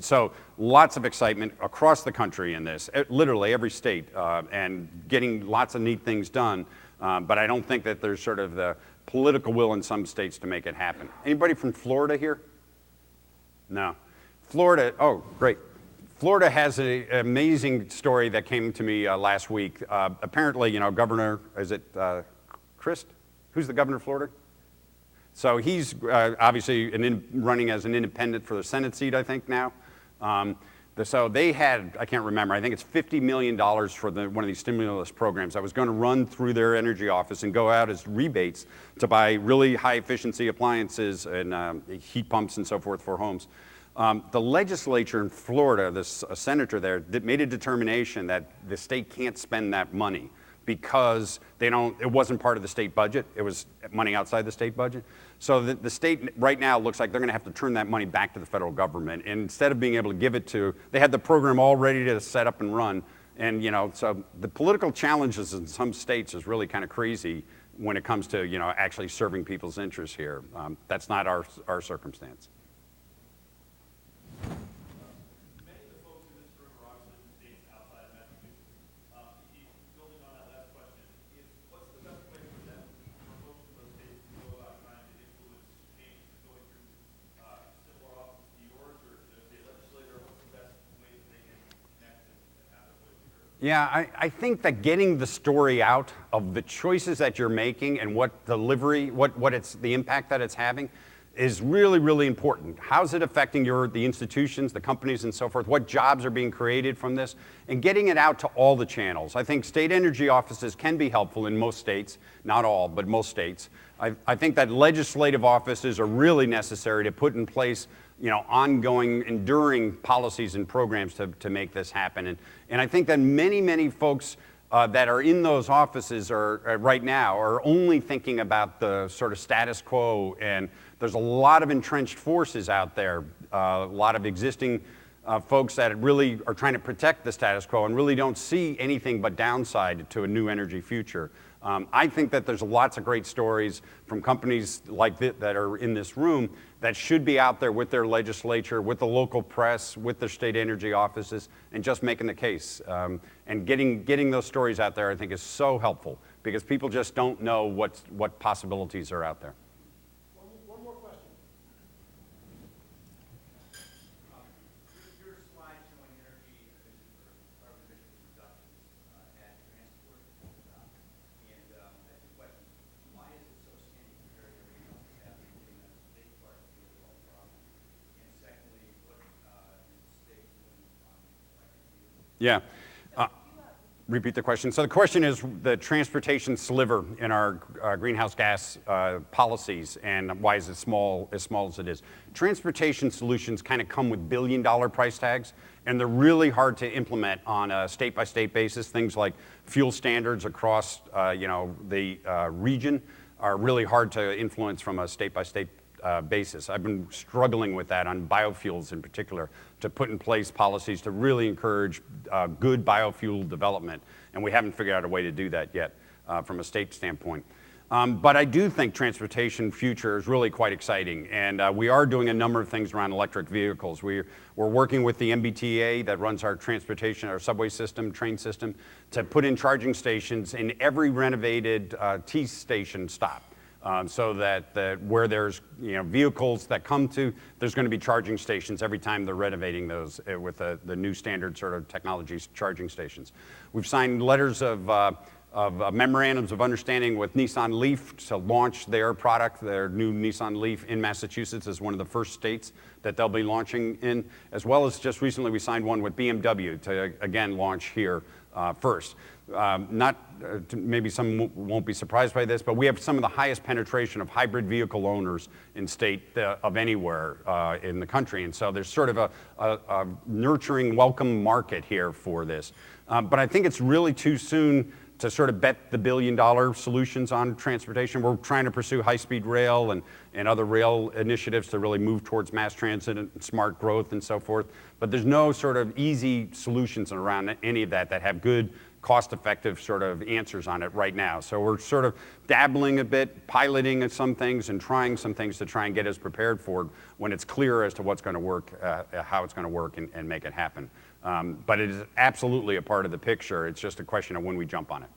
So lots of excitement across the country in this, literally every state, and getting lots of neat things done. But I don't think that there's sort of the political will in some states to make it happen. Anybody from Florida here? No. Florida, oh, great. Florida has an amazing story that came to me last week. Apparently, Governor, is it Christ? Who's the governor of Florida? So he's obviously running as an independent for the Senate seat, I think, now. So they had, I can't remember, I think it's $50 million for one of these stimulus programs that was going to run through their energy office and go out as rebates to buy really high efficiency appliances and heat pumps and so forth for homes. The legislature in Florida, this senator there, made a determination that the state can't spend that money because it wasn't part of the state budget. It was money outside the state budget. So the state right now looks like they're going to have to turn that money back to the federal government. And instead of being able to give it they had the program all ready to set up and run. And, so the political challenges in some states is really kind of crazy when it comes to, actually serving people's interests here. That's not our circumstance. Yeah, I think that getting the story out of the choices that you're making and what the impact that it's having is really, really important. How's it affecting the institutions, the companies and so forth? What jobs are being created from this? And getting it out to all the channels. I think state energy offices can be helpful in most states, not all, but most states. I think that legislative offices are really necessary to put in place ongoing, enduring policies and programs to make this happen. And I think that many folks that are in those offices right now are only thinking about the sort of status quo, and there's a lot of entrenched forces out there, a lot of existing folks that really are trying to protect the status quo and really don't see anything but downside to a new energy future. I think that there's lots of great stories from companies like that are in this room that should be out there with their legislature, with the local press, with their state energy offices, and just making the case. And getting those stories out there, I think, is so helpful because people just don't know what possibilities are out there. One more question. Your slide showing energy emissions or carbon emissions reductions at transport. And I have two questions. Why is it so skinny compared to everything else that's happening? I mean, that's a big part of the overall problem. And secondly, what is the state doing on electric vehicles? Yeah. Repeat the question. So the question is the transportation sliver in our greenhouse gas policies, and why is it as small as it is? Transportation solutions kind of come with billion-dollar price tags, and they're really hard to implement on a state-by-state basis. Things like fuel standards across the region are really hard to influence from a state-by-state basis. I've been struggling with that on biofuels in particular, to put in place policies to really encourage good biofuel development, and we haven't figured out a way to do that yet from a state standpoint. But I do think transportation future is really quite exciting, and we are doing a number of things around electric vehicles. We're working with the MBTA that runs our transportation, our subway system, train system, to put in charging stations in every renovated T station stop. So that where there's vehicles that come to, there's going to be charging stations every time they're renovating those with the new standard sort of technologies charging stations. We've signed letters of memorandums of understanding with Nissan Leaf to launch their product, their new Nissan Leaf in Massachusetts as one of the first states that they'll be launching in, as well as just recently we signed one with BMW to again launch here first. Maybe some won't be surprised by this, but we have some of the highest penetration of hybrid vehicle owners in state of anywhere in the country. And so there's sort of a nurturing, welcome market here for this. But I think it's really too soon to sort of bet the billion-dollar solutions on transportation. We're trying to pursue high-speed rail and other rail initiatives to really move towards mass transit and smart growth and so forth. But there's no sort of easy solutions around any of that have good cost-effective sort of answers on it right now. So we're sort of dabbling a bit, piloting some things and trying some things to try and get us prepared for it when it's clear as to what's going to work, how it's going to work, and make it happen. But it is absolutely a part of the picture. It's just a question of when we jump on it.